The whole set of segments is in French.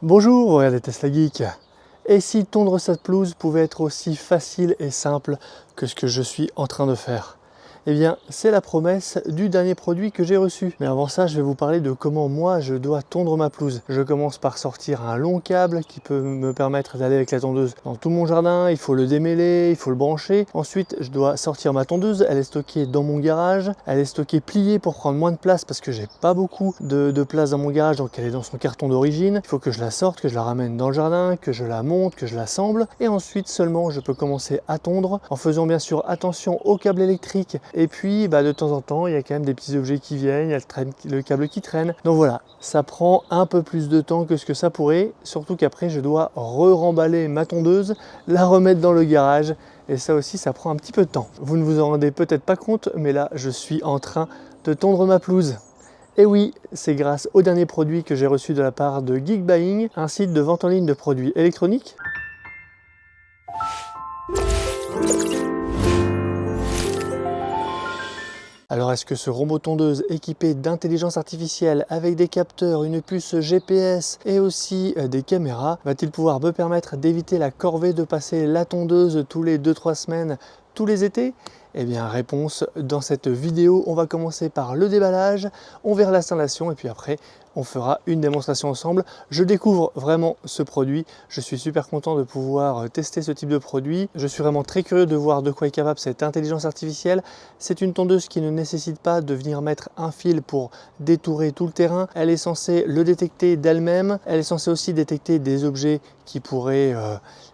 Bonjour, regardez Tesla Geek. Et si tondre sa pelouse pouvait être aussi facile et simple que ce que je suis en train de faire? Eh bien, c'est la promesse du dernier produit que j'ai reçu. Mais avant ça, je vais vous parler de comment moi je dois tondre ma pelouse. Je commence par sortir un long câble qui peut me permettre d'aller avec la tondeuse dans tout mon jardin. Il faut le démêler, il faut le brancher. Ensuite, je dois sortir ma tondeuse. Elle est stockée dans mon garage. Elle est stockée pliée pour prendre moins de place parce que j'ai pas beaucoup de place dans mon garage, donc elle est dans son carton d'origine. Il faut que je la sorte, que je la ramène dans le jardin, que je la monte, que je l'assemble. Et ensuite seulement, je peux commencer à tondre en faisant bien sûr attention au câble électrique. Et puis de temps en temps, il y a quand même des petits objets qui viennent, il y a le câble qui traîne. Donc voilà, ça prend un peu plus de temps que ce que ça pourrait, surtout qu'après je dois re-remballer ma tondeuse, la remettre dans le garage, et ça aussi ça prend un petit peu de temps. Vous ne vous en rendez peut-être pas compte, mais là je suis en train de tondre ma pelouse. Et oui, c'est grâce au dernier produit que j'ai reçu de la part de Geekbuying, un site de vente en ligne de produits électroniques. Alors est-ce que ce robot tondeuse équipé d'intelligence artificielle avec des capteurs, une puce GPS et aussi des caméras va-t-il pouvoir me permettre d'éviter la corvée de passer la tondeuse tous les 2-3 semaines, tous les étés? Eh bien réponse dans cette vidéo. On va commencer par le déballage, on verra l'installation et puis après on fera une démonstration ensemble. Je découvre vraiment ce produit, je suis super content de pouvoir tester ce type de produit. Je suis vraiment très curieux de voir de quoi est capable cette intelligence artificielle. C'est une tondeuse qui ne nécessite pas de venir mettre un fil pour détourer tout le terrain. Elle est censée le détecter d'elle-même. Elle est censée aussi détecter des objets qui pourraient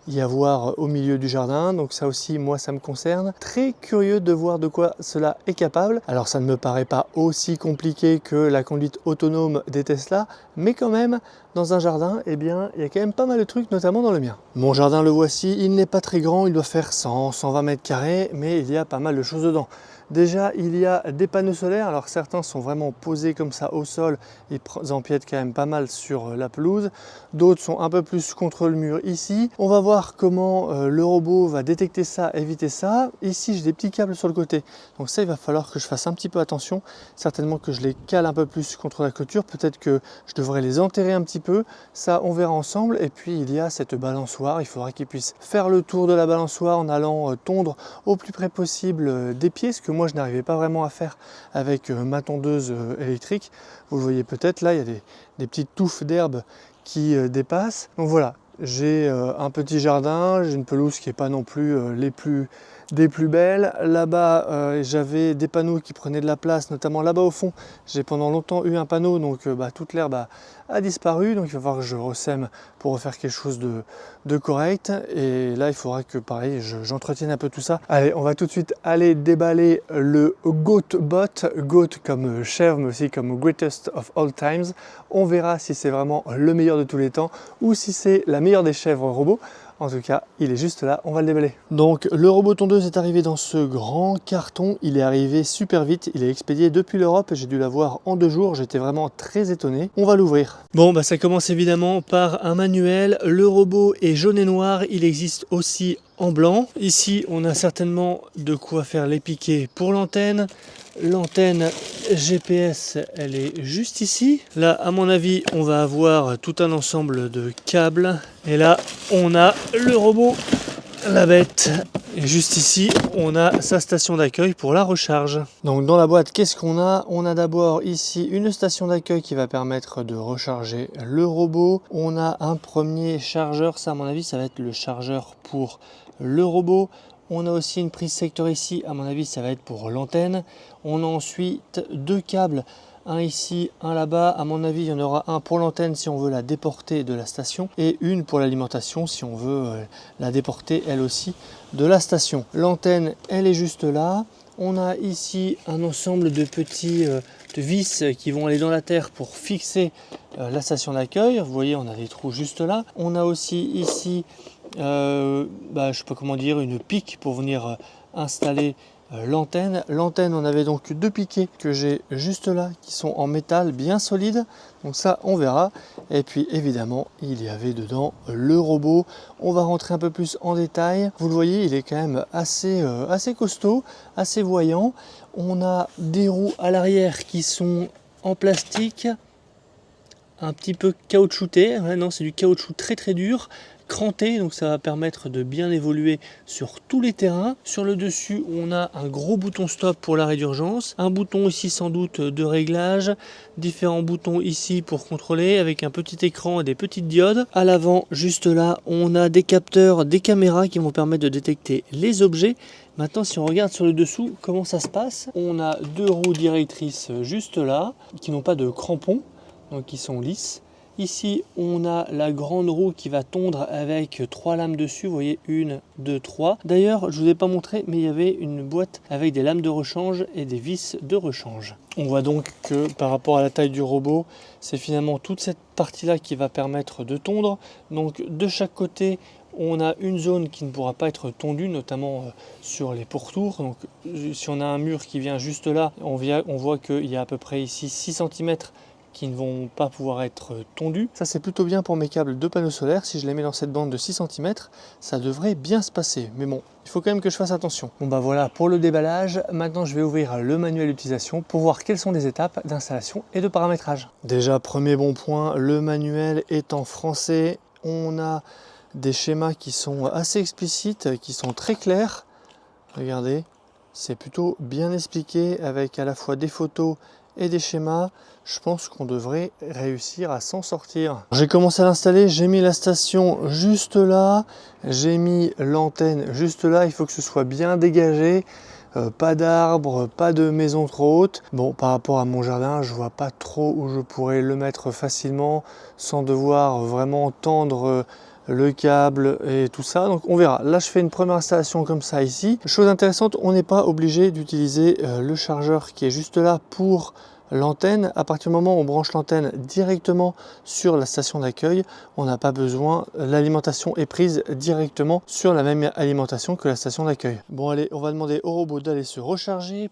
y avoir au milieu du jardin. Donc ça aussi, moi, ça me concerne. Très curieux de voir de quoi cela est capable. Alors ça ne me paraît pas aussi compliqué que la conduite autonome des Tesla, mais quand même, dans un jardin, eh bien, il y a quand même pas mal de trucs, notamment dans le mien. Mon jardin, le voici, il n'est pas très grand, il doit faire 100-120 mètres carrés, mais il y a pas mal de choses dedans. Déjà, il y a des panneaux solaires. Alors certains sont vraiment posés comme ça au sol, ils empiètent quand même pas mal sur la pelouse. D'autres sont un peu plus contre le mur ici. On va voir comment le robot va détecter ça, éviter ça. Ici, j'ai des petits câbles sur le côté. Donc ça, il va falloir que je fasse un petit peu attention. Certainement que je les cale un peu plus contre la clôture. Peut-être que je devrais les enterrer un petit peu. Ça, on verra ensemble. Et puis, il y a cette balançoire. Il faudra qu'il puisse faire le tour de la balançoire en allant tondre au plus près possible des pieds, ce que moi je n'arrivais pas vraiment à faire avec ma tondeuse électrique. Vous le voyez peut-être, là il y a des petites touffes d'herbe qui dépassent. Donc voilà, j'ai un petit jardin, j'ai une pelouse qui n'est pas non plus des plus belles. Là-bas, j'avais des panneaux qui prenaient de la place, notamment là-bas au fond. J'ai pendant longtemps eu un panneau, donc toute l'herbe a disparu. Donc il va falloir que je ressème pour refaire quelque chose de correct. Et là, il faudra que, pareil, j'entretienne un peu tout ça. Allez, on va tout de suite aller déballer le GoatBot. Goat comme chèvre, mais aussi comme greatest of all times. On verra si c'est vraiment le meilleur de tous les temps ou si c'est la meilleure des chèvres robots. En tout cas, il est juste là, on va le déballer. Donc le robot tondeuse est arrivé dans ce grand carton, il est arrivé super vite, il est expédié depuis l'Europe, j'ai dû l'avoir en 2 jours, j'étais vraiment très étonné. On va l'ouvrir. Bon, ça commence évidemment par un manuel, le robot est jaune et noir, il existe aussi en blanc. Ici, on a certainement de quoi faire les piquets pour l'antenne. L'antenne GPS, elle est juste ici. Là, à mon avis, on va avoir tout un ensemble de câbles. Et là, on a le robot, la bête. Et juste ici, on a sa station d'accueil pour la recharge. Donc dans la boîte, qu'est-ce qu'on a? On a d'abord ici une station d'accueil qui va permettre de recharger le robot. On a un premier chargeur, ça à mon avis, ça va être le chargeur pour le robot. On a aussi une prise secteur ici, à mon avis ça va être pour l'antenne. On a ensuite 2 câbles, un ici, un là-bas. À mon avis il y en aura un pour l'antenne si on veut la déporter de la station et une pour l'alimentation si on veut la déporter elle aussi de la station. L'antenne elle est juste là. On a ici un ensemble de petits de vis qui vont aller dans la terre pour fixer la station d'accueil. Vous voyez on a des trous juste là. On a aussi ici je sais pas comment dire, une pique pour venir installer l'antenne. L'antenne, on avait donc 2 piquets que j'ai juste là qui sont en métal bien solide, donc ça on verra. Et puis évidemment il y avait dedans le robot. On va rentrer un peu plus en détail. Vous le voyez, il est quand même assez costaud, assez voyant. On a des roues à l'arrière qui sont en plastique, un petit peu caoutchouté. Non, c'est du caoutchouc très très dur, cranté, donc ça va permettre de bien évoluer sur tous les terrains. Sur le dessus, on a un gros bouton stop pour l'arrêt d'urgence, un bouton ici sans doute de réglage, différents boutons ici pour contrôler avec un petit écran et des petites diodes. À l'avant, juste là, on a des capteurs, des caméras qui vont permettre de détecter les objets. Maintenant, si on regarde sur le dessous, comment ça se passe? On a deux roues directrices juste là, qui n'ont pas de crampons, donc qui sont lisses. Ici, on a la grande roue qui va tondre avec 3 lames dessus. Vous voyez, 1, 2, 3. D'ailleurs, je ne vous ai pas montré, mais il y avait une boîte avec des lames de rechange et des vis de rechange. On voit donc que par rapport à la taille du robot, c'est finalement toute cette partie-là qui va permettre de tondre. Donc, de chaque côté, on a une zone qui ne pourra pas être tondue, notamment sur les pourtours. Donc, si on a un mur qui vient juste là, on voit qu'il y a à peu près ici 6 cm qui ne vont pas pouvoir être tondus. Ça, c'est plutôt bien pour mes câbles de panneaux solaires. Si je les mets dans cette bande de 6 cm, ça devrait bien se passer. Mais bon, il faut quand même que je fasse attention. Bon bah voilà pour le déballage. Maintenant, je vais ouvrir le manuel d'utilisation pour voir quelles sont les étapes d'installation et de paramétrage. Déjà, premier bon point, le manuel est en français. On a des schémas qui sont assez explicites, qui sont très clairs. Regardez, c'est plutôt bien expliqué avec à la fois des photos et des schémas. Je pense qu'on devrait réussir à s'en sortir. J'ai commencé à l'installer, j'ai mis la station juste là, j'ai mis l'antenne juste là, il faut que ce soit bien dégagé. Pas d'arbres, pas de maison trop haute. Bon, par rapport à mon jardin, je vois pas trop où je pourrais le mettre facilement sans devoir vraiment tendre le câble et tout ça. Donc on verra. Là, je fais une première installation comme ça ici. Chose intéressante, on n'est pas obligé d'utiliser le chargeur qui est juste là pour l'antenne. À partir du moment où on branche l'antenne directement sur la station d'accueil, on n'a pas besoin, l'alimentation est prise directement sur la même alimentation que la station d'accueil. Bon allez, on va demander au robot d'aller se recharger.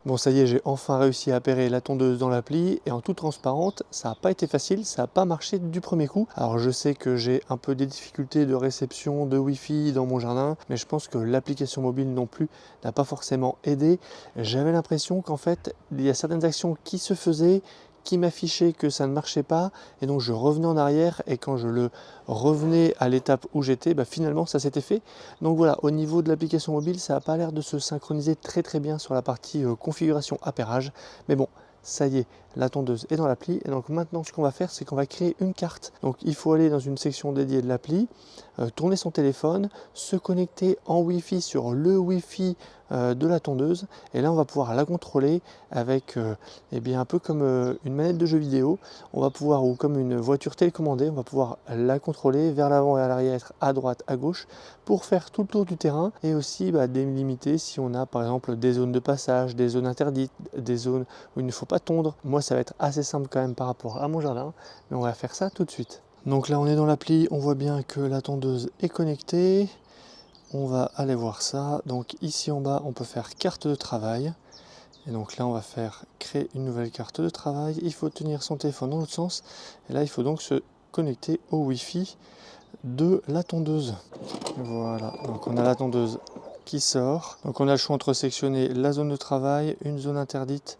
Bon, ça y est, j'ai enfin réussi à appairer la tondeuse dans l'appli et en toute transparente, ça n'a pas été facile, ça n'a pas marché du premier coup. Alors je sais que j'ai un peu des difficultés de réception de Wi-Fi dans mon jardin, mais je pense que l'application mobile non plus n'a pas forcément aidé. J'avais l'impression qu'en fait, il y a certaines actions qui se faisaient, qui m'affichait que ça ne marchait pas et donc je revenais en arrière et quand je le revenais à l'étape où j'étais, finalement ça s'était fait. Donc voilà, au niveau de l'application mobile, ça n'a pas l'air de se synchroniser très bien sur la partie configuration appairage, mais bon, ça y est, la tondeuse est dans l'appli et donc maintenant ce qu'on va faire, c'est qu'on va créer une carte. Donc il faut aller dans une section dédiée de l'appli, tourner son téléphone, se connecter en Wi-Fi sur le Wi-Fi de la tondeuse et là on va pouvoir la contrôler avec un peu comme une manette de jeu vidéo. On va pouvoir, ou comme une voiture télécommandée, on va pouvoir la contrôler vers l'avant et à l'arrière, à droite, à gauche pour faire tout le tour du terrain et aussi délimiter si on a par exemple des zones de passage, des zones interdites, des zones où il ne faut pas tondre. Moi ça va être assez simple quand même par rapport à mon jardin, mais on va faire ça tout de suite. Donc là on est dans l'appli, on voit bien que la tondeuse est connectée. On va aller voir ça. Donc ici en bas on peut faire carte de travail. Et donc là on va faire créer une nouvelle carte de travail. Il faut tenir son téléphone dans l'autre sens. Et là il faut donc se connecter au Wi-Fi de la tondeuse. Voilà, donc on a la tondeuse qui sort. Donc on a le choix entre sectionner la zone de travail, une zone interdite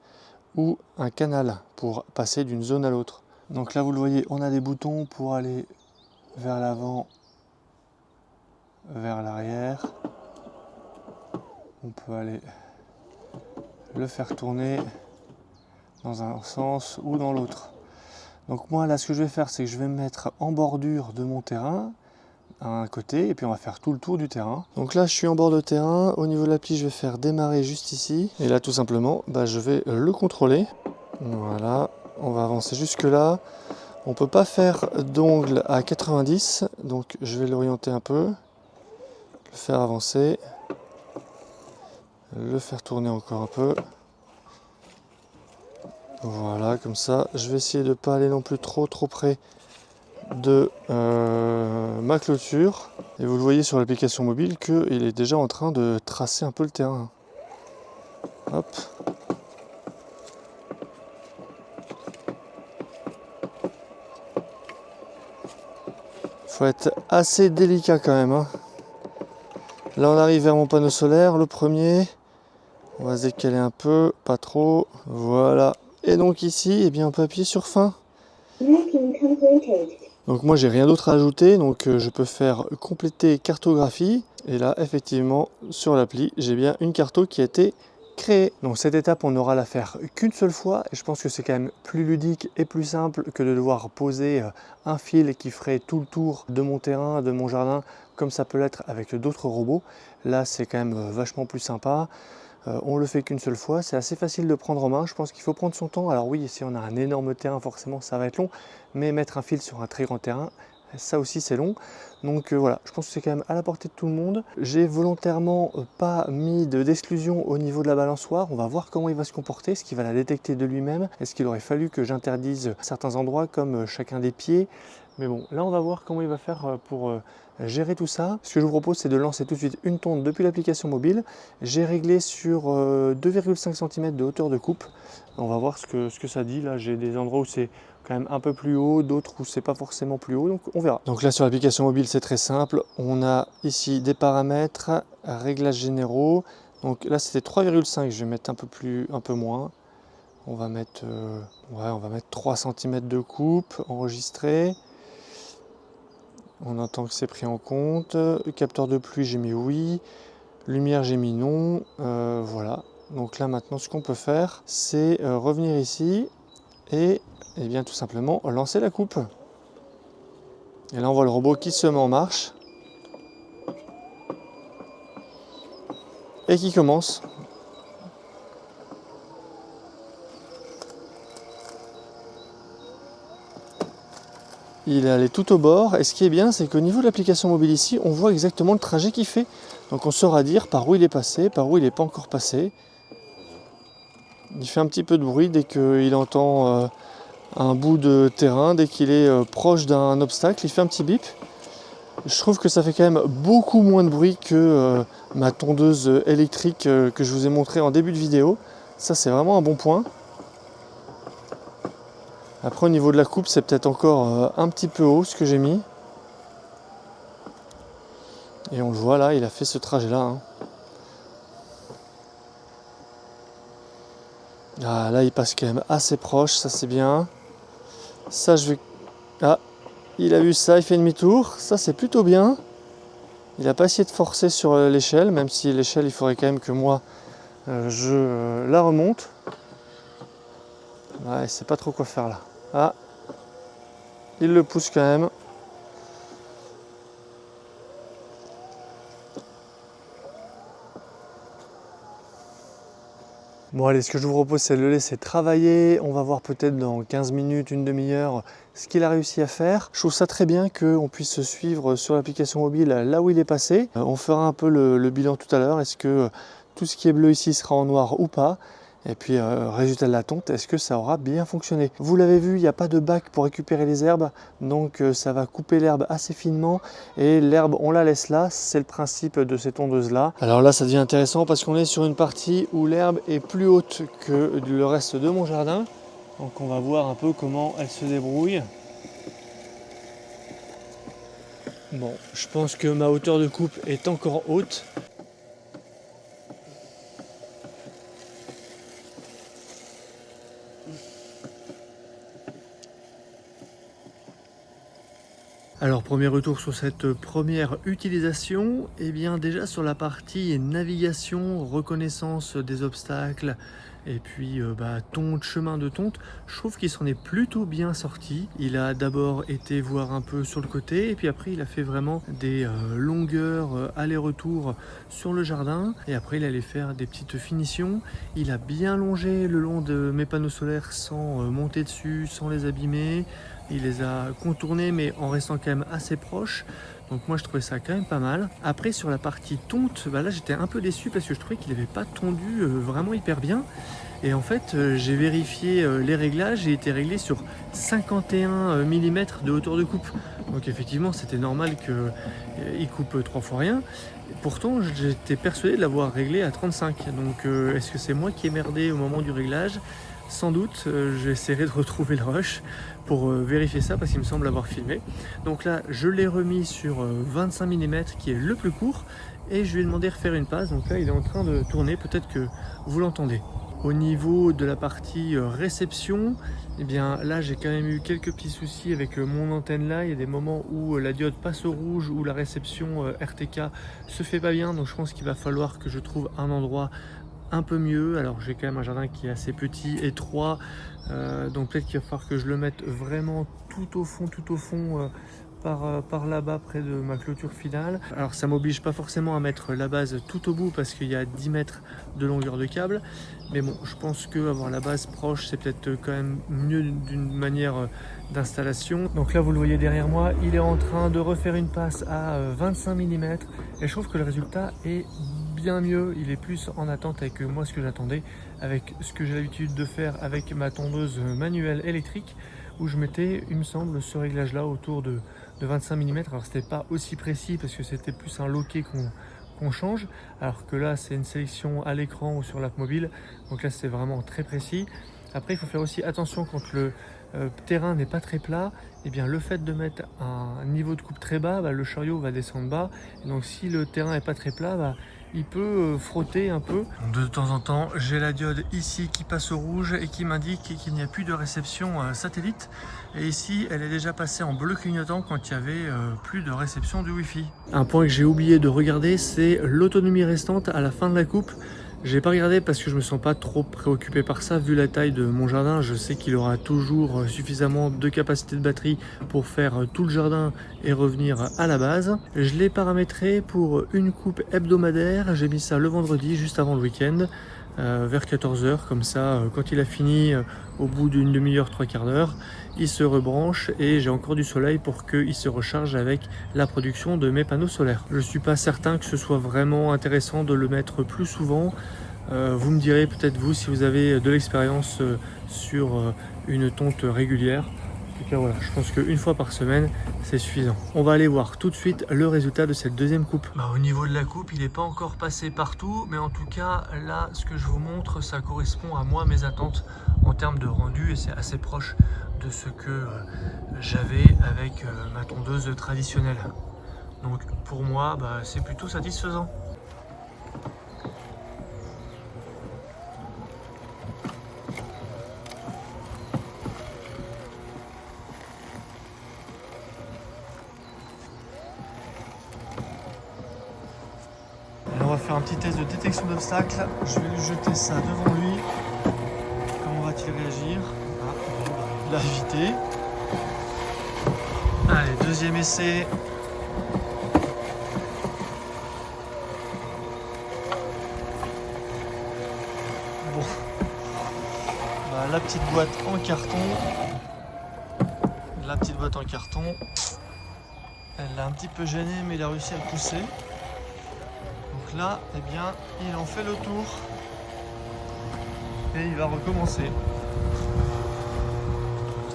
ou un canal pour passer d'une zone à l'autre. Donc là vous le voyez, on a des boutons pour aller vers l'avant, vers l'arrière. On peut aller le faire tourner dans un sens ou dans l'autre. Donc moi là ce que je vais faire, c'est que je vais me mettre en bordure de mon terrain à un côté et puis on va faire tout le tour du terrain. Donc là je suis en bord de terrain, au niveau de l'appli je vais faire démarrer juste ici et là tout simplement je vais le contrôler. Voilà, on va avancer jusque là. On peut pas faire d'ongle à 90, donc je vais l'orienter un peu, le faire avancer. le faire tourner encore un peu. Voilà, comme ça. Je vais essayer de ne pas aller non plus trop près de ma clôture. Et vous le voyez sur l'application mobile qu'il est déjà en train de tracer un peu le terrain. Hop. Faut être assez délicat quand même, hein. Là on arrive vers mon panneau solaire, le premier. On va se décaler un peu, pas trop. Voilà. Et donc ici, eh bien, on peut appuyer sur fin. Donc moi j'ai rien d'autre à ajouter, donc je peux faire compléter cartographie. Et là effectivement sur l'appli, j'ai bien une carto qui a été créée. Donc cette étape on n'aura à la faire qu'une seule fois et je pense que c'est quand même plus ludique et plus simple que de devoir poser un fil qui ferait tout le tour de mon terrain, de mon jardin, comme ça peut l'être avec d'autres robots. Là c'est quand même vachement plus sympa. On le fait qu'une seule fois, c'est assez facile de prendre en main, je pense qu'il faut prendre son temps. Alors oui, si on a un énorme terrain, forcément ça va être long, mais mettre un fil sur un très grand terrain, ça aussi c'est long. Donc voilà, je pense que c'est quand même à la portée de tout le monde. J'ai volontairement pas mis d'exclusion au niveau de la balançoire. On va voir comment il va se comporter, est-ce qu'il va la détecter de lui-même, est-ce qu'il aurait fallu que j'interdise certains endroits comme chacun des pieds. Mais bon, là on va voir comment il va faire pour gérer tout ça. Ce que je vous propose, c'est de lancer tout de suite une tonde depuis l'application mobile. J'ai réglé sur 2,5 cm de hauteur de coupe. On va voir ce que ça dit. Là, j'ai des endroits où c'est quand même un peu plus haut, d'autres où c'est pas forcément plus haut, donc on verra. Donc là, sur l'application mobile, c'est très simple. On a ici des paramètres, réglages généraux. Donc là, c'était 3,5. Je vais mettre un peu moins. On va mettre 3 cm de coupe, enregistré. On entend que c'est pris en compte. Capteur de pluie, j'ai mis oui. Lumière, j'ai mis non. Voilà. Donc là, maintenant, ce qu'on peut faire, c'est revenir ici et bien, tout simplement lancer la coupe. Et là, on voit le robot qui se met en marche et qui commence. Il est allé tout au bord et ce qui est bien, c'est qu'au niveau de l'application mobile ici, on voit exactement le trajet qu'il fait. Donc on saura dire par où il est passé, par où il n'est pas encore passé. Il fait un petit peu de bruit dès qu'il entend un bout de terrain, dès qu'il est proche d'un obstacle, il fait un petit bip. Je trouve que ça fait quand même beaucoup moins de bruit que ma tondeuse électrique que je vous ai montré en début de vidéo. Ça, c'est vraiment un bon point. Après, au niveau de la coupe, c'est peut-être encore un petit peu haut ce que j'ai mis. Et on le voit là, il a fait ce trajet-là, hein. Ah, là, il passe quand même assez proche, ça c'est bien. Ça, je vais... Ah, il a vu ça, il fait demi-tour. Ça, c'est plutôt bien. Il n'a pas essayé de forcer sur l'échelle, même si l'échelle, il faudrait quand même que moi, je la remonte. Ouais, il sait pas trop quoi faire là. Ah, il le pousse quand même. Bon allez, ce que je vous propose, c'est de le laisser travailler. On va voir peut-être dans 15 minutes, une demi-heure, ce qu'il a réussi à faire. Je trouve ça très bien qu'on puisse suivre sur l'application mobile là où il est passé. On fera un peu le bilan tout à l'heure. Est-ce que tout ce qui est bleu ici sera en noir ou pas? Et puis résultat de la tonte, est-ce que ça aura bien fonctionné? Vous l'avez vu, il n'y a pas de bac pour récupérer les herbes, donc ça va couper l'herbe assez finement et l'herbe on la laisse là, c'est le principe de ces tondeuses là. Alors là ça devient intéressant parce qu'on est sur une partie où l'herbe est plus haute que le reste de mon jardin, donc on va voir un peu comment elle se débrouille. Bon, je pense que ma hauteur de coupe est encore haute. Alors premier retour sur cette première utilisation, et bien déjà sur la partie navigation, reconnaissance des obstacles et puis tonte, chemin de tonte, je trouve qu'il s'en est plutôt bien sorti. Il a d'abord été voir un peu sur le côté et puis après il a fait vraiment des longueurs aller-retour sur le jardin et après il allait faire des petites finitions. Il a bien longé le long de mes panneaux solaires sans monter dessus, sans les abîmer. Il les a contournés mais en restant quand même assez proche. Donc moi je trouvais ça quand même pas mal. Après sur la partie tonte, bah là j'étais un peu déçu parce que je trouvais qu'il n'avait pas tondu vraiment hyper bien. Et en fait j'ai vérifié les réglages, j'ai été réglé sur 51 mm de hauteur de coupe. Donc effectivement c'était normal qu'il coupe 3 fois rien. Pourtant j'étais persuadé de l'avoir réglé à 35. Donc est-ce que c'est moi qui ai merdé au moment du réglage? Sans doute, j'essaierai de retrouver le rush pour vérifier ça parce qu'il me semble avoir filmé. Donc là, je l'ai remis sur 25 mm qui est le plus court et je lui ai demandé de refaire une passe. Donc là, il est en train de tourner, peut-être que vous l'entendez. Au niveau de la partie réception, eh bien là j'ai quand même eu quelques petits soucis avec mon antenne là. Il y a des moments où la diode passe au rouge, où la réception RTK se fait pas bien. Donc je pense qu'il va falloir que je trouve un endroit un peu mieux. Alors j'ai quand même un jardin qui est assez petit, étroit, donc peut-être qu'il va falloir que je le mette vraiment tout au fond par là-bas près de ma clôture finale. Alors ça m'oblige pas forcément à mettre la base tout au bout parce qu'il y a 10 mètres de longueur de câble, mais bon, je pense que avoir la base proche c'est peut-être quand même mieux d'une manière d'installation. Donc là vous le voyez derrière moi, il est en train de refaire une passe à 25 mm et je trouve que le résultat est bien mieux. Il est plus en attente avec moi ce que j'attendais, avec ce que j'ai l'habitude de faire avec ma tondeuse manuelle électrique où je mettais, il me semble, ce réglage là autour de 25 mm. Alors c'était pas aussi précis parce que c'était plus un loquet qu'on change, alors que là c'est une sélection à l'écran ou sur l'app mobile, donc là c'est vraiment très précis. Après il faut faire aussi attention quand le terrain n'est pas très plat, et bien le fait de mettre un niveau de coupe très bas, le chariot va descendre bas, et donc si le terrain n'est pas très plat, il peut frotter un peu. De temps en temps, j'ai la diode ici qui passe au rouge et qui m'indique qu'il n'y a plus de réception satellite. Et ici, elle est déjà passée en bleu clignotant quand il y avait plus de réception du Wi-Fi. Un point que j'ai oublié de regarder, c'est l'autonomie restante à la fin de la coupe. J'ai pas regardé parce que je me sens pas trop préoccupé par ça. Vu la taille de mon jardin, je sais qu'il aura toujours suffisamment de capacité de batterie pour faire tout le jardin et revenir à la base. Je l'ai paramétré pour une coupe hebdomadaire. J'ai mis ça le vendredi, juste avant le week-end, vers 14 h. Comme ça, quand il a fini, au bout d'une demi-heure, 3/4 d'heure, il se rebranche et j'ai encore du soleil pour qu'il se recharge avec la production de mes panneaux solaires. Je ne suis pas certain que ce soit vraiment intéressant de le mettre plus souvent. Vous me direz peut-être vous si vous avez de l'expérience sur une tonte régulière. En tout cas voilà, je pense qu'une fois par semaine c'est suffisant. On va aller voir tout de suite le résultat de cette deuxième coupe. Au niveau de la coupe, il n'est pas encore passé partout, mais en tout cas là ce que je vous montre, ça correspond à moi, mes attentes en termes de rendu, et c'est assez proche de ce que j'avais avec ma tondeuse traditionnelle. Donc pour moi c'est plutôt satisfaisant. Alors on va faire un petit test de détection d'obstacles. Je vais lui jeter ça devant lui. Comment va-t-il réagir? Il a évité. Allez, deuxième essai. Bon. La petite boîte en carton. La petite boîte en carton. Elle l'a un petit peu gêné, mais il a réussi à le pousser. Donc là, eh bien, il en fait le tour. Et il va recommencer.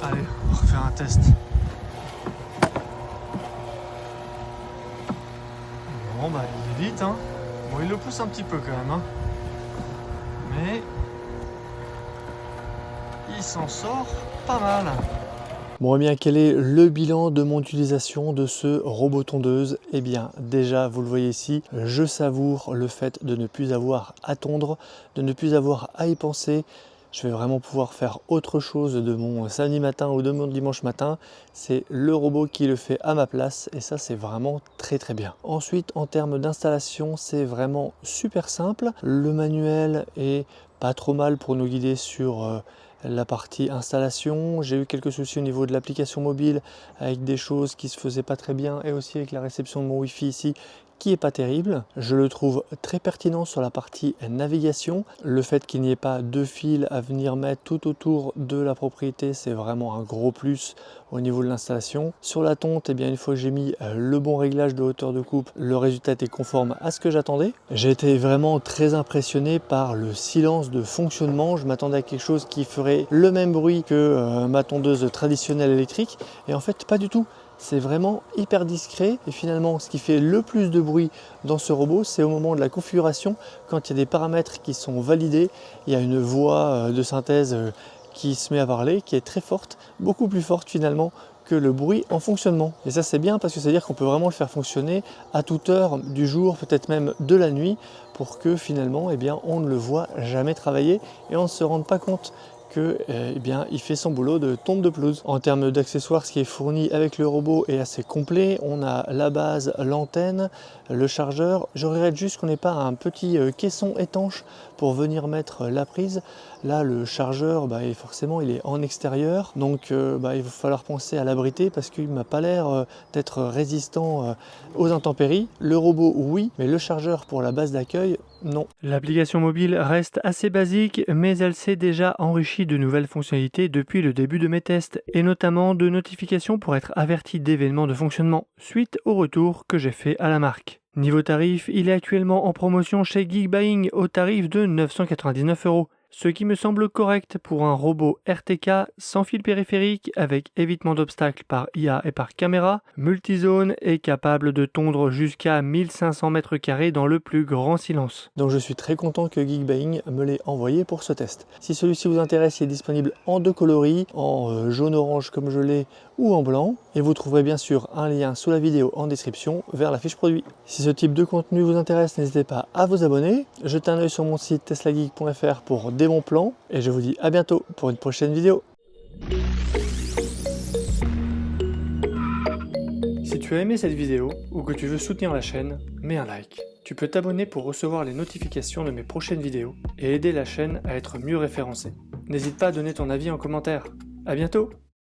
Allez, on va refaire un test. Bon il est vite hein. Bon il le pousse un petit peu quand même hein. Mais il s'en sort pas mal. Bon, eh bien, quel est le bilan de mon utilisation de ce robot tondeuse? Eh bien, déjà, vous le voyez ici, je savoure le fait de ne plus avoir à tondre, de ne plus avoir à y penser. Je vais vraiment pouvoir faire autre chose de mon samedi matin ou de mon dimanche matin. C'est le robot qui le fait à ma place et ça, c'est vraiment très très bien. Ensuite, en termes d'installation, c'est vraiment super simple. Le manuel est pas trop mal pour nous guider sur la partie installation. J'ai eu quelques soucis au niveau de l'application mobile avec des choses qui se faisaient pas très bien et aussi avec la réception de mon Wi-Fi ici qui est pas terrible. Je le trouve très pertinent sur la partie navigation. Le fait qu'il n'y ait pas de fil à venir mettre tout autour de la propriété, c'est vraiment un gros plus au niveau de l'installation. Sur la tonte, eh bien, une fois que j'ai mis le bon réglage de hauteur de coupe, le résultat était conforme à ce que j'attendais. J'ai été vraiment très impressionné par le silence de fonctionnement. Je m'attendais à quelque chose qui ferait le même bruit que ma tondeuse traditionnelle électrique, et en fait pas du tout. C'est vraiment hyper discret, et finalement ce qui fait le plus de bruit dans ce robot, c'est au moment de la configuration, quand il y a des paramètres qui sont validés, il y a une voix de synthèse qui se met à parler, qui est très forte, beaucoup plus forte finalement que le bruit en fonctionnement. Et ça c'est bien parce que ça veut dire qu'on peut vraiment le faire fonctionner à toute heure du jour, peut-être même de la nuit, pour que finalement eh bien, on ne le voit jamais travailler et on ne se rende pas compte que eh bien, il fait son boulot de tonte de pelouse. En termes d'accessoires, ce qui est fourni avec le robot est assez complet. On a la base, l'antenne, le chargeur. Je regrette juste qu'on n'ait pas un petit caisson étanche pour venir mettre la prise. Là, le chargeur, forcément, il est en extérieur. Donc, il va falloir penser à l'abriter parce qu'il ne m'a pas l'air d'être résistant aux intempéries. Le robot, oui, mais le chargeur pour la base d'accueil, non. L'application mobile reste assez basique, mais elle s'est déjà enrichie de nouvelles fonctionnalités depuis le début de mes tests, et notamment de notifications pour être averti d'événements de fonctionnement, suite au retour que j'ai fait à la marque. Niveau tarif, il est actuellement en promotion chez Geekbuying au tarif de 999 €, ce qui me semble correct pour un robot RTK sans fil périphérique avec évitement d'obstacles par IA et par caméra, multizone et capable de tondre jusqu'à 1500 m² dans le plus grand silence. Donc je suis très content que Geekbuying me l'ait envoyé pour ce test. Si celui-ci vous intéresse, il est disponible en deux coloris, en jaune-orange comme je l'ai ou en blanc, et vous trouverez bien sûr un lien sous la vidéo en description vers la fiche produit. Si ce type de contenu vous intéresse, n'hésitez pas à vous abonner, jetez un œil sur mon site teslageek.fr pour des bons plans, et je vous dis à bientôt pour une prochaine vidéo. Si tu as aimé cette vidéo ou que tu veux soutenir la chaîne, mets un like. Tu peux t'abonner pour recevoir les notifications de mes prochaines vidéos et aider la chaîne à être mieux référencée. N'hésite pas à donner ton avis en commentaire. À bientôt!